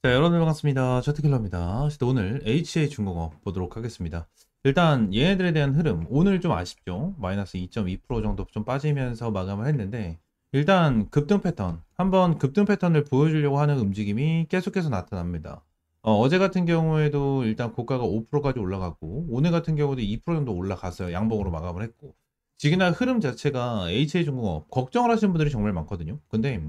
자, 여러분 반갑습니다. 차트킬러입니다. 오늘 HA중공업 보도록 하겠습니다. 일단 얘네들에 대한 흐름, 오늘 좀 아쉽죠? 마이너스 2.2% 정도 좀 빠지면서 마감을 했는데, 일단 급등 패턴, 한번 급등 패턴을 보여주려고 하는 움직임이 계속해서 나타납니다. 어제 같은 경우에도 일단 고가가 5%까지 올라갔고, 오늘 같은 경우도 2% 정도 올라갔어요. 양봉으로 마감을 했고. 지금의 흐름 자체가 HA중공업 걱정을 하시는 분들이 정말 많거든요. 근데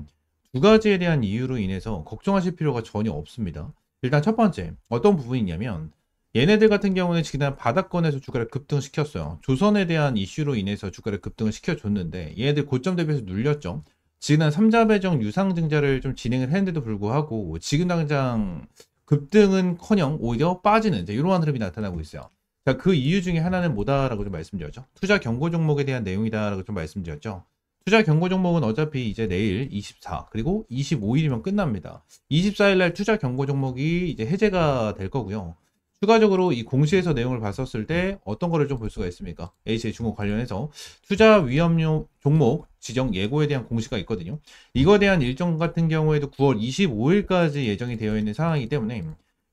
두 가지에 대한 이유로 인해서 걱정하실 필요가 전혀 없습니다. 일단 첫 번째, 어떤 부분이 있냐면 얘네들 같은 경우는 지난 바닥권에서 주가를 급등시켰어요. 조선에 대한 이슈로 인해서 주가를 급등을 시켜줬는데 얘네들 고점 대비해서 눌렸죠. 지금 3자 배정 유상증자를 좀 진행을 했는데도 불구하고 지금 당장 급등은커녕 오히려 빠지는 이러한 흐름이 나타나고 있어요. 자, 그 이유 중에 하나는 뭐다라고 좀 말씀드렸죠. 투자 경고 종목에 대한 내용이다라고 좀 말씀드렸죠. 투자 경고 종목은 어차피 이제 내일 24 그리고 25일이면 끝납니다. 24일 날 투자 경고 종목이 이제 해제가 될 거고요. 추가적으로 이 공시에서 내용을 봤었을 때 어떤 거를 좀 볼 수가 있습니까? HA중공업 관련해서 투자 위험료 종목 지정 예고에 대한 공시가 있거든요. 이거에 대한 일정 같은 경우에도 9월 25일까지 예정이 되어 있는 상황이기 때문에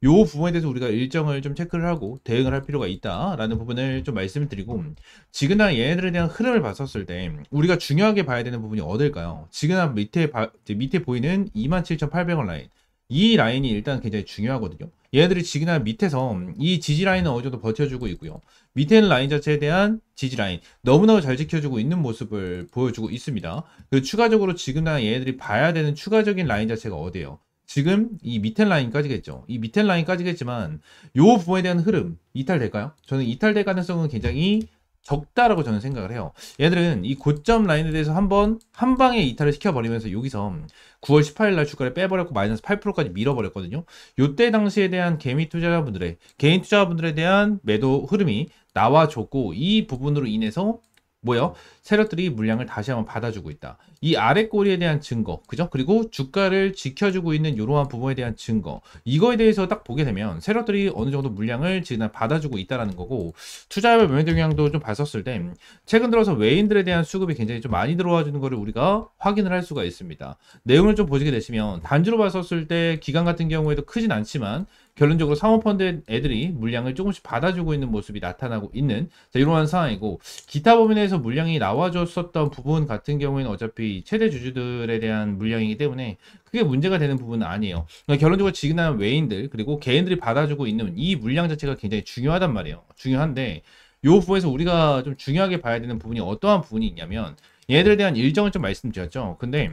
요 부분에 대해서 우리가 일정을 좀 체크를 하고 대응을 할 필요가 있다라는 부분을 좀 말씀을 드리고, 지금 얘네들에 대한 흐름을 봤었을 때 우리가 중요하게 봐야 되는 부분이 어딜까요? 지금 밑에 보이는 27,800원 라인, 이 라인이 일단 굉장히 중요하거든요. 얘네들이 지금 밑에서 이 지지 라인은 어느 정도 버텨주고 있고요. 밑에 있는 라인 자체에 대한 지지 라인 너무나 잘 지켜주고 있는 모습을 보여주고 있습니다. 그리고 추가적으로 지금 얘네들이 봐야 되는 추가적인 라인 자체가 어디예요? 지금 이 밑에 라인까지겠죠. 이 밑에 라인까지겠지만 요 부분에 대한 흐름 이탈될까요? 저는 이탈될 가능성은 굉장히 적다라고 저는 생각을 해요. 얘들은 이 고점 라인에 대해서 한 방에 이탈을 시켜버리면서 여기서 9월 18일 날 주가를 빼버렸고 마이너스 8%까지 밀어버렸거든요. 요때 당시에 대한 개인 투자자분들에 대한 매도 흐름이 나와줬고, 이 부분으로 인해서 뭐요? 세력들이 물량을 다시 한번 받아주고 있다. 이 아래 꼬리에 대한 증거, 그죠? 그리고 주가를 지켜주고 있는 이러한 부분에 대한 증거, 이거에 대해서 딱 보게 되면 세력들이 어느 정도 물량을 지금 받아주고 있다라는 거고, 투자별 매매 동향도 좀 봤었을 때 최근 들어서 외인들에 대한 수급이 굉장히 좀 많이 들어와 주는 거를 우리가 확인을 할 수가 있습니다. 내용을 좀 보시게 되시면 단주로 봤었을 때 기간 같은 경우에도 크진 않지만 결론적으로 사모펀드 애들이 물량을 조금씩 받아주고 있는 모습이 나타나고 있는 이러한 상황이고, 기타 범위내에서 물량이 나와줬었던 부분 같은 경우에는 어차피 최대 주주들에 대한 물량이기 때문에 크게 문제가 되는 부분은 아니에요. 그러니까 결론적으로 지금 외인들 그리고 개인들이 받아주고 있는 이 물량 자체가 굉장히 중요하단 말이에요. 중요한데 이 부분에서 우리가 좀 중요하게 봐야 되는 부분이 어떠한 부분이 있냐면, 얘들에 대한 일정을 좀 말씀드렸죠. 근데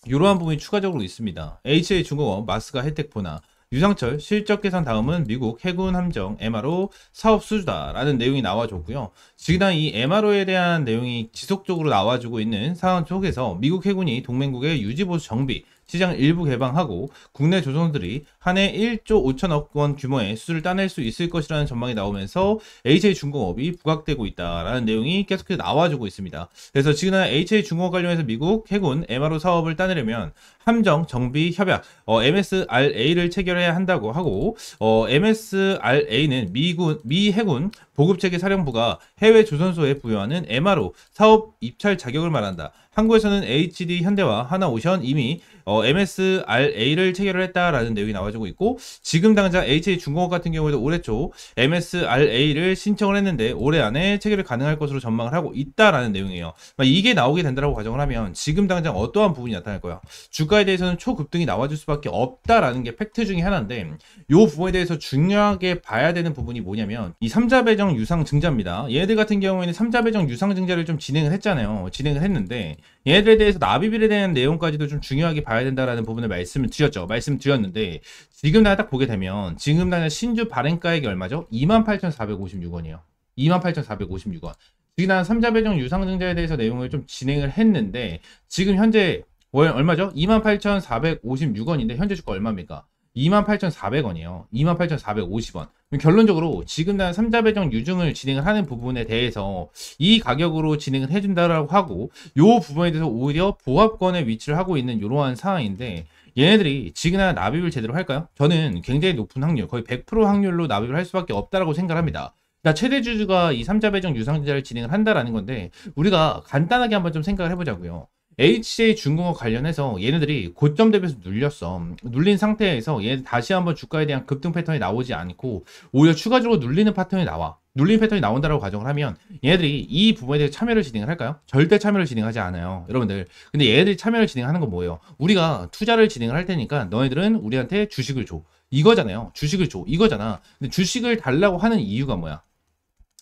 이러한 부분이 추가적으로 있습니다. HA중공업, 마스가 혜택포나 유상철 실적 계산 다음은 미국 해군 함정 MRO 사업 수주다라는 내용이 나와줬고요. 지금 이 MRO에 대한 내용이 지속적으로 나와주고 있는 상황 속에서 미국 해군이 동맹국의 유지보수 정비 시장 일부 개방하고 국내 조선들이 한 해 1조 5천억 원 규모의 수주를 따낼 수 있을 것이라는 전망이 나오면서 HA중공업이 부각되고 있다라는 내용이 계속해서 나와주고 있습니다. 그래서 지금 HA중공업 관련해서 미국 해군 MRO 사업을 따내려면 함정 정비 협약 MSRA를 체결해야 한다고 하고, MSRA는 미 해군 보급체계 사령부가 해외 조선소에 부여하는 MRO 사업 입찰 자격을 말한다. 한국에서는 HD 현대와 하나오션 이미 MSRA를 체결을 했다라는 내용이 나와주고 있고, 지금 당장 HA중공업 같은 경우에도 올해 초 MSRA를 신청을 했는데 올해 안에 체결이 가능할 것으로 전망을 하고 있다라는 내용이에요. 이게 나오게 된다라고 가정을 하면 지금 당장 어떠한 부분이 나타날 거야? 주가에 대해서는 초급등이 나와줄 수밖에 없다라는 게 팩트 중에 하나인데, 이 부분에 대해서 중요하게 봐야 되는 부분이 뭐냐면 이 3자 배정 유상 증자입니다. 얘네들 같은 경우에는 3자 배정 유상 증자를 좀 진행을 했잖아요. 진행을 했는데 얘네들에 대해서 납입일에 대한 내용까지도 좀 중요하게 봐야 된다라는 부분을 말씀드렸는데, 지금 딱 보게 되면 지금 당장 신주 발행가액이 얼마죠? 28,456원이에요. 28,456원. 지금 한 3자 배정 유상 증자에 대해서 내용을 좀 진행을 했는데 지금 현재 월 얼마죠? 28,456원인데 현재 주가 얼마입니까? 28,400원이에요. 28,450원. 결론적으로 지금 난 3자 배정 유증을 진행을 하는 부분에 대해서 이 가격으로 진행을 해준다라고 하고, 요 부분에 대해서 오히려 보합권에 위치를 하고 있는 이러한 상황인데, 얘네들이 지금 납입을 제대로 할까요? 저는 굉장히 높은 확률, 거의 100% 확률로 납입을 할 수밖에 없다라고 생각을 합니다. 그러니까 최대 주주가 이 3자 배정 유상증자를 진행을 한다라는 건데, 우리가 간단하게 한번 좀 생각을 해보자고요. HJ 중공업 관련해서 얘네들이 고점 대비해서 눌렸어. 눌린 상태에서 얘 다시 한번 주가에 대한 급등 패턴이 나오지 않고 오히려 추가적으로 눌리는 패턴이 나와. 눌리는 패턴이 나온다라고 가정을 하면 얘네들이 이 부분에 대해서 참여를 진행을 할까요? 절대 참여를 진행하지 않아요. 여러분들. 근데 얘네들이 참여를 진행하는 건 뭐예요? 우리가 투자를 진행을 할 테니까 너희들은 우리한테 주식을 줘. 이거잖아요. 주식을 줘. 이거잖아. 근데 주식을 달라고 하는 이유가 뭐야?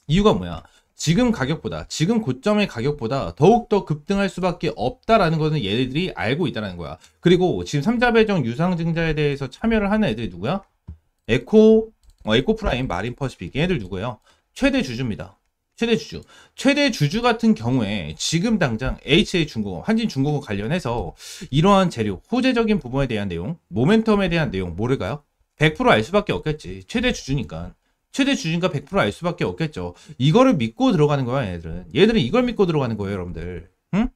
이유가 뭐야? 지금 가격보다, 지금 고점의 가격보다 더욱더 급등할 수밖에 없다라는 것은 얘네들이 알고 있다는 거야. 그리고 지금 삼자배정 유상증자에 대해서 참여를 하는 애들이 누구야? 에코프라임, 마린퍼시픽. 얘네들 누구예요? 최대 주주입니다. 최대 주주. 최대 주주 같은 경우에 지금 당장 HJ중공업, 한진중공업 관련해서 이러한 재료, 호재적인 부분에 대한 내용, 모멘텀에 대한 내용 모를까요? 100%알 수밖에 없겠지. 최대 주주니까. 최대 주주니까 100%알 수밖에 없겠죠. 이거를 믿고 들어가는 거야, 얘들은. 얘들은 이걸 믿고 들어가는 거예요, 여러분들. 응?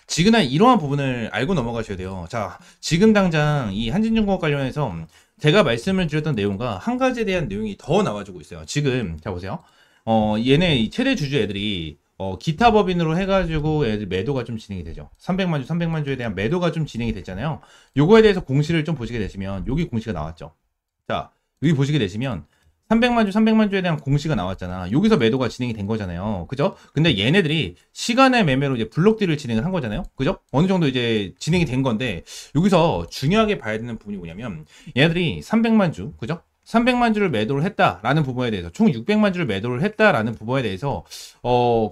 지금은 이러한 부분을 알고 넘어가셔야 돼요. 자, 지금 당장 이 한진중공업 관련해서 제가 말씀을 드렸던 내용과 한 가지에 대한 내용이 더 나와주고 있어요. 지금, 자, 보세요. 얘네 이 최대 주주 애들이 기타 법인으로 해가지고 애들 매도가 좀 진행이 되죠. 300만 주, 300만 주에 대한 매도가 좀 진행이 됐잖아요. 요거에 대해서 공시를 좀 보시게 되시면 여기 공시가 나왔죠. 자, 여기 보시게 되시면 300만 주, 300만 주에 대한 공시가 나왔잖아. 여기서 매도가 진행이 된 거잖아요. 그죠? 근데 얘네들이 시간의 매매로 이제 블록딜을 진행을 한 거잖아요. 그죠? 어느 정도 이제 진행이 된 건데 여기서 중요하게 봐야 되는 부분이 뭐냐면 얘네들이 300만 주, 그죠? 300만 주를 매도를 했다라는 부분에 대해서 총 600만 주를 매도를 했다라는 부분에 대해서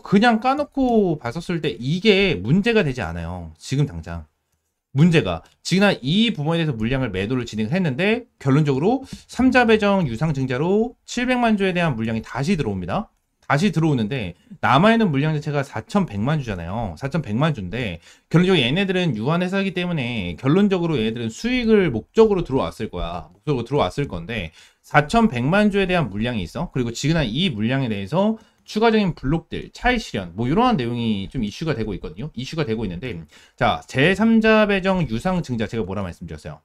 그냥 까놓고 봤었을 때 이게 문제가 되지 않아요. 지금 당장. 문제가 지금 이 부분에 대해서 물량을 매도를 진행을 했는데 결론적으로 3자 배정 유상증자로 700만 주에 대한 물량이 다시 들어옵니다. 다시 들어오는데 남아있는 물량 자체가 4,100만 주잖아요. 4,100만 주인데 결론적으로 얘네들은 유한회사이기 때문에 결론적으로 얘네들은 수익을 목적으로 들어왔을 거야. 목적으로 들어왔을 건데 4,100만 주에 대한 물량이 있어. 그리고 지금 이 물량에 대해서 추가적인 블록들, 차익 실현, 뭐 이러한 내용이 좀 이슈가 되고 있거든요. 이슈가 되고 있는데, 자, 제3자 배정 유상 증자 제가 뭐라 말씀드렸어요?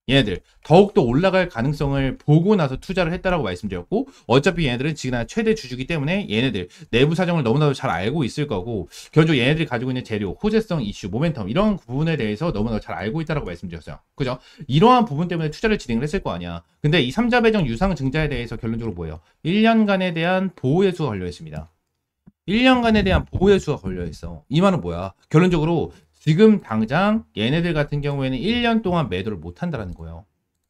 얘네들 더욱더 올라갈 가능성을 보고 나서 투자를 했다라고 말씀드렸고, 어차피 얘네들은 지금 최대 주주기 때문에 얘네들 내부 사정을 너무나도 잘 알고 있을 거고, 결국 얘네들이 가지고 있는 재료, 호재성 이슈, 모멘텀 이런 부분에 대해서 너무나도 잘 알고 있다라고 말씀드렸어요. 그죠? 이러한 부분 때문에 투자를 진행을 했을 거 아니야. 근데 이 3자 배정 유상 증자에 대해서 결론적으로 뭐예요? 1년간에 대한 보호 예수가 걸려 있습니다. 1년간에 대한 보호 예수가 걸려 있어. 이 말은 뭐야? 결론적으로 지금 당장 얘네들 같은 경우에는 1년 동안 매도를 못 한다라는 거예요.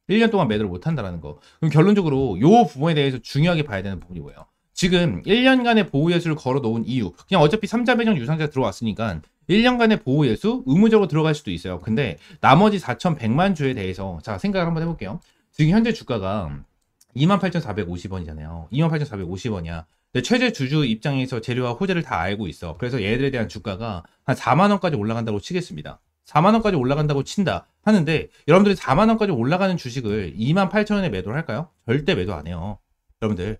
1년 동안 매도를 못 한다라는 거. 그럼 결론적으로 이 부분에 대해서 중요하게 봐야 되는 부분이 뭐예요? 지금 1년간의 보호예수를 걸어 놓은 이유. 그냥 어차피 3자 배정 유상자 들어왔으니까 1년간의 보호예수 의무적으로 들어갈 수도 있어요. 근데 나머지 4,100만 주에 대해서 자, 생각을 한번 해볼게요. 지금 현재 주가가 28,450원이잖아요. 28,450원이야. 근데 최대 주주 입장에서 재료와 호재를 다 알고 있어. 그래서 얘들에 대한 주가가 한 4만 원까지 올라간다고 치겠습니다. 4만 원까지 올라간다고 친다 하는데 여러분들이 4만 원까지 올라가는 주식을 28,000원에 매도를 할까요? 절대 매도 안 해요. 여러분들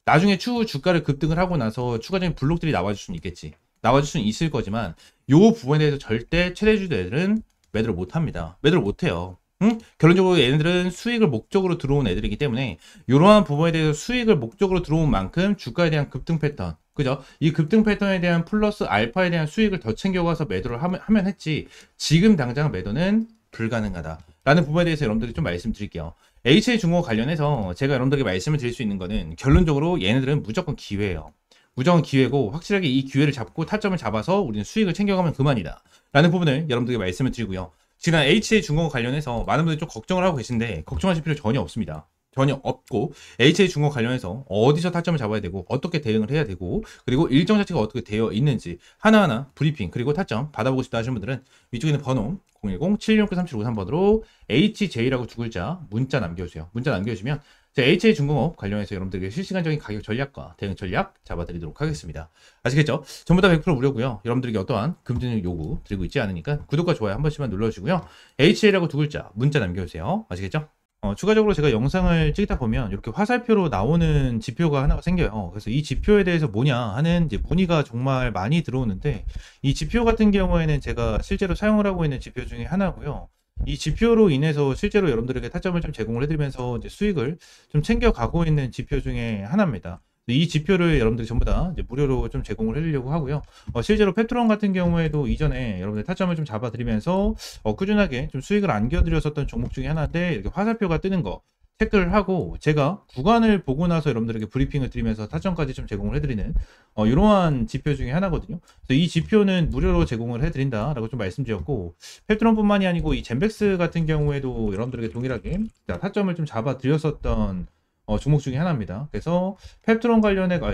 나중에 추후 주가를 급등을 하고 나서 추가적인 블록들이 나와줄 수는 있겠지. 나와줄 수는 있을 거지만 요 부분에 대해서 절대 최대 주주들은 매도를 못 합니다. 매도를 못 해요. 응? 결론적으로 얘네들은 수익을 목적으로 들어온 애들이기 때문에 이러한 부분에 대해서 수익을 목적으로 들어온 만큼 주가에 대한 급등 패턴, 그죠? 이 급등 패턴에 대한 플러스 알파에 대한 수익을 더 챙겨가서 매도를 하면 했지 지금 당장 매도는 불가능하다 라는 부분에 대해서 여러분들이 좀 말씀드릴게요. HJ중공업 관련해서 제가 여러분들에게 말씀을 드릴 수 있는 거는 결론적으로 얘네들은 무조건 기회예요. 무조건 기회고 확실하게 이 기회를 잡고 타점을 잡아서 우리는 수익을 챙겨가면 그만이다 라는 부분을 여러분들에게 말씀을 드리고요. 지난 HJ중공업 관련해서 많은 분들이 좀 걱정을 하고 계신데 걱정하실 필요 전혀 없습니다. 전혀 없고 HJ중공업 관련해서 어디서 타점을 잡아야 되고 어떻게 대응을 해야 되고 그리고 일정 자체가 어떻게 되어 있는지 하나하나 브리핑 그리고 타점 받아보고 싶다 하시는 분들은 위쪽에 있는 번호 010-7669-3753번으로 HJ라고 두 글자 문자 남겨주세요. 문자 남겨주시면 HJ중공업 관련해서 여러분들에게 실시간적인 가격 전략과 대응 전략 잡아드리도록 하겠습니다. 아시겠죠? 전부 다 100% 무료고요. 여러분들에게 어떠한 금전적 요구 드리고 있지 않으니까 구독과 좋아요 한 번씩만 눌러주시고요. HJ라고 두 글자 문자 남겨주세요. 아시겠죠? 추가적으로 제가 영상을 찍다 보면 이렇게 화살표로 나오는 지표가 하나가 생겨요. 그래서 이 지표에 대해서 뭐냐 하는 이제 문의가 정말 많이 들어오는데 이 지표 같은 경우에는 제가 실제로 사용을 하고 있는 지표 중에 하나고요. 이 지표로 인해서 실제로 여러분들에게 타점을 좀 제공을 해드리면서 이제 수익을 좀 챙겨가고 있는 지표 중에 하나입니다. 이 지표를 여러분들이 전부 다 이제 무료로 좀 제공을 해드리려고 하고요. 실제로 페트론 같은 경우에도 이전에 여러분들 타점을 좀 잡아드리면서 꾸준하게 좀 수익을 안겨드렸었던 종목 중에 하나인데 이렇게 화살표가 뜨는 거 체크를 하고 제가 구간을 보고 나서 여러분들에게 브리핑을 드리면서 타점까지 좀 제공을 해드리는 이러한 지표 중에 하나거든요. 그래서 이 지표는 무료로 제공을 해드린다라고 좀 말씀드렸고 페트론뿐만이 아니고 이 젠백스 같은 경우에도 여러분들에게 동일하게 타점을 좀 잡아드렸었던 종목 중에 하나입니다. 그래서 펩트론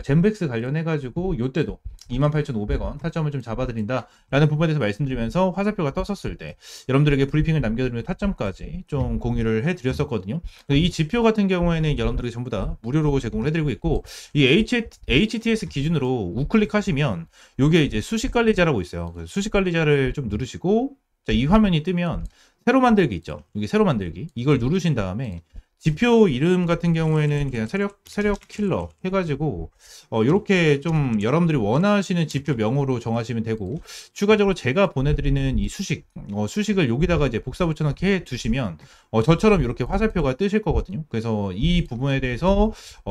젠백스 관련해가지고 요때도 28,500원 타점을 좀 잡아드린다라는 부분에 대해서 말씀드리면서 화살표가 떴었을 때 여러분들에게 브리핑을 남겨드리는 타점까지 좀 공유를 해드렸었거든요. 이 지표 같은 경우에는 여러분들에게 전부 다 무료로 제공을 해드리고 있고 이 HTS 기준으로 우클릭 하시면 요게 이제 수식관리자라고 있어요. 수식관리자를 좀 누르시고 자, 이 화면이 뜨면 새로 만들기 있죠. 여기 새로 만들기 이걸 누르신 다음에 지표 이름 같은 경우에는 그냥 세력 킬러 해가지고 이렇게 좀 여러분들이 원하시는 지표 명으로 정하시면 되고 추가적으로 제가 보내드리는 이 수식을 여기다가 이제 복사 붙여넣기 해 두시면 저처럼 이렇게 화살표가 뜨실 거거든요. 그래서 이 부분에 대해서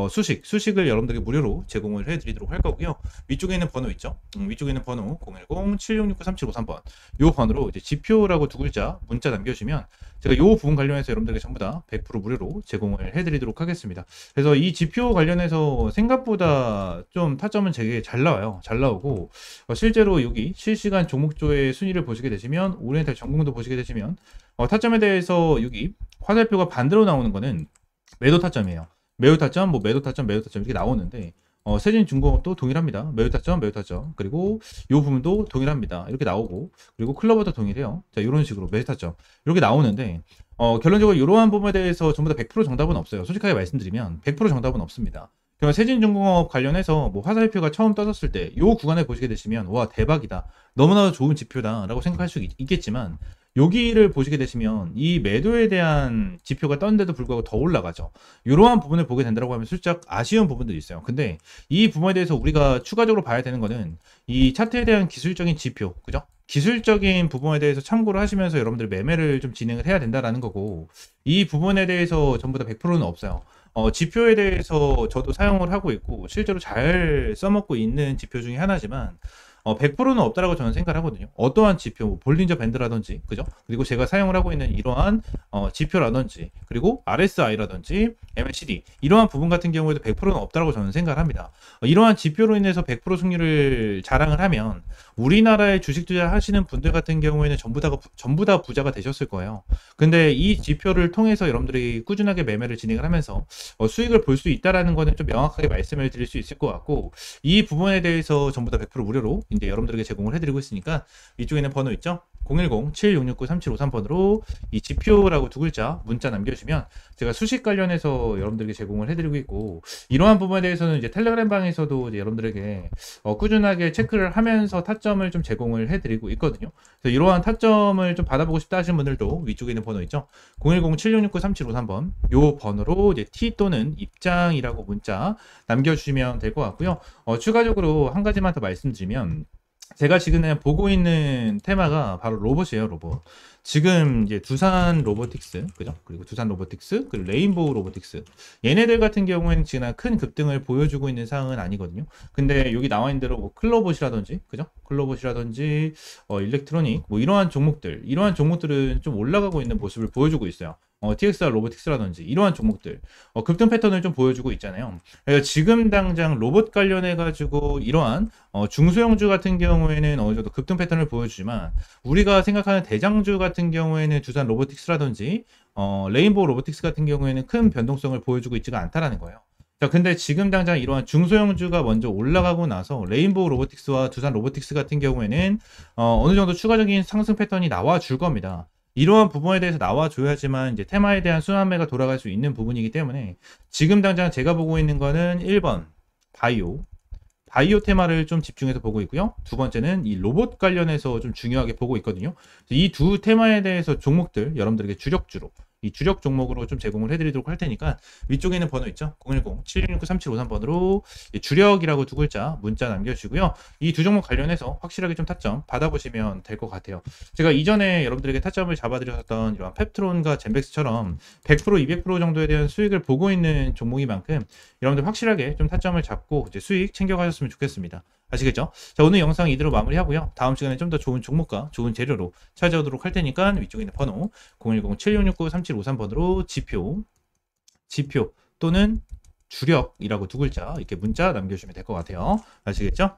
수식을 여러분들에게 무료로 제공을 해드리도록 할 거고요. 위쪽에 있는 번호 있죠. 위쪽에 있는 번호 010-7669-3753번 이 번호로 이제 지표라고 두 글자 문자 남겨주시면 제가 이 부분 관련해서 여러분들에게 전부 다 100% 무료로 제공을 해드리도록 하겠습니다. 그래서 이 지표 관련해서 생각보다 좀 타점은 되게 잘 나와요. 잘 나오고 실제로 여기 실시간 종목조의 순위를 보시게 되시면 오리엔탈 전공도 보시게 되시면 타점에 대해서 여기 화살표가 반대로 나오는 거는 매도 타점이에요. 매도 타점, 매도 타점 이렇게 나오는데 세진중공업도 동일합니다. 매도 타점, 그리고 이 부분도 동일합니다. 이렇게 나오고, 그리고 클로버도 동일해요. 자, 이런 식으로 매도 타점 이렇게 나오는데, 결론적으로 이러한 부분에 대해서 전부 다 100% 정답은 없어요. 솔직하게 말씀드리면 100% 정답은 없습니다. 그러면 세진중공업 관련해서 화살표가 처음 떠졌을 때, 이 구간에 보시게 되시면, 와, 대박이다. 너무나도 좋은 지표다라고 생각할 수 있겠지만, 여기를 보시게 되시면 이 매도에 대한 지표가 떴는데도 불구하고 더 올라가죠. 이러한 부분을 보게 된다고 하면 슬쩍 아쉬운 부분들이 있어요. 근데 이 부분에 대해서 우리가 추가적으로 봐야 되는 거는 이 차트에 대한 기술적인 지표, 그죠? 기술적인 부분에 대해서 참고를 하시면서 여러분들 매매를 좀 진행을 해야 된다라는 거고 이 부분에 대해서 전부 다 100%는 없어요. 지표에 대해서 저도 사용을 하고 있고 실제로 잘 써먹고 있는 지표 중에 하나지만 100%는 없다라고 저는 생각을 하거든요. 어떠한 지표, 볼린저 밴드라든지, 그죠? 그리고 제가 사용을 하고 있는 이러한 지표라든지, 그리고 RSI라든지, MACD 이러한 부분 같은 경우에도 100%는 없다라고 저는 생각을 합니다. 이러한 지표로 인해서 100% 승률을 자랑을 하면 우리나라에 주식 투자하시는 분들 같은 경우에는 전부 다 부자가 되셨을 거예요. 근데 이 지표를 통해서 여러분들이 꾸준하게 매매를 진행을 하면서 수익을 볼 수 있다라는 거는 좀 명확하게 말씀을 드릴 수 있을 것 같고 이 부분에 대해서 전부 다 100% 무료로 이제 여러분들에게 제공을 해드리고 있으니까 이쪽에 있는 번호 있죠? 010-7669-3753번으로 이 지표라고 두 글자 문자 남겨주시면 제가 수식 관련해서 여러분들에게 제공을 해드리고 있고 이러한 부분에 대해서는 이제 텔레그램 방에서도 이제 여러분들에게 꾸준하게 체크를 하면서 타점을 좀 제공을 해드리고 있거든요. 그래서 이러한 타점을 좀 받아보고 싶다 하시는 분들도 위쪽에 있는 번호 있죠? 010-7669-3753번 요 번호로 이제 T 또는 입장이라고 문자 남겨주시면 될 것 같고요. 추가적으로 한 가지만 더 말씀드리면 제가 지금 보고 있는 테마가 바로 로봇이에요, 로봇. 지금 이제 두산 로보틱스, 그죠? 그리고 두산 로보틱스, 그리고 레인보우 로보틱스. 얘네들 같은 경우에는 지금 큰 급등을 보여주고 있는 상황은 아니거든요. 근데 여기 나와 있는 대로 클로봇이라든지, 그죠? 클로봇이라든지, 일렉트로닉, 이러한 종목들은 좀 올라가고 있는 모습을 보여주고 있어요. TXR 로보틱스라든지 이러한 종목들 급등 패턴을 좀 보여주고 있잖아요. 그래서 지금 당장 로봇 관련해 가지고 이러한 중소형주 같은 경우에는 어느 정도 급등 패턴을 보여주지만 우리가 생각하는 대장주 같은 경우에는 두산 로보틱스라든지 레인보우 로보틱스 같은 경우에는 큰 변동성을 보여주고 있지가 않다라는 거예요. 자, 근데 지금 당장 이러한 중소형주가 먼저 올라가고 나서 레인보우 로보틱스와 두산 로보틱스 같은 경우에는 어느 정도 추가적인 상승 패턴이 나와 줄 겁니다. 이러한 부분에 대해서 나와줘야지만 이제 테마에 대한 순환매가 돌아갈 수 있는 부분이기 때문에 지금 당장 제가 보고 있는 거는 1번 바이오 테마를 좀 집중해서 보고 있고요. 두 번째는 이 로봇 관련해서 좀 중요하게 보고 있거든요. 이 두 테마에 대해서 종목들 여러분들에게 주력주로 이 주력 종목으로 좀 제공을 해드리도록 할 테니까 위쪽에 있는 번호 있죠? 010-7669-3753번으로 주력이라고 두 글자 문자 남겨주시고요. 이 두 종목 관련해서 확실하게 좀 타점 받아보시면 될 것 같아요. 제가 이전에 여러분들에게 타점을 잡아드렸던 이런 펩트론과 젠백스처럼 100%, 200% 정도에 대한 수익을 보고 있는 종목인 만큼 여러분들 확실하게 좀 타점을 잡고 이제 수익 챙겨가셨으면 좋겠습니다. 아시겠죠? 자, 오늘 영상 이대로 마무리하고요. 다음 시간에 좀 더 좋은 종목과 좋은 재료로 찾아오도록 할 테니까 위쪽에 있는 번호 010-7669-3753번으로 지표 또는 주력이라고 두 글자 이렇게 문자 남겨주시면 될 것 같아요. 아시겠죠?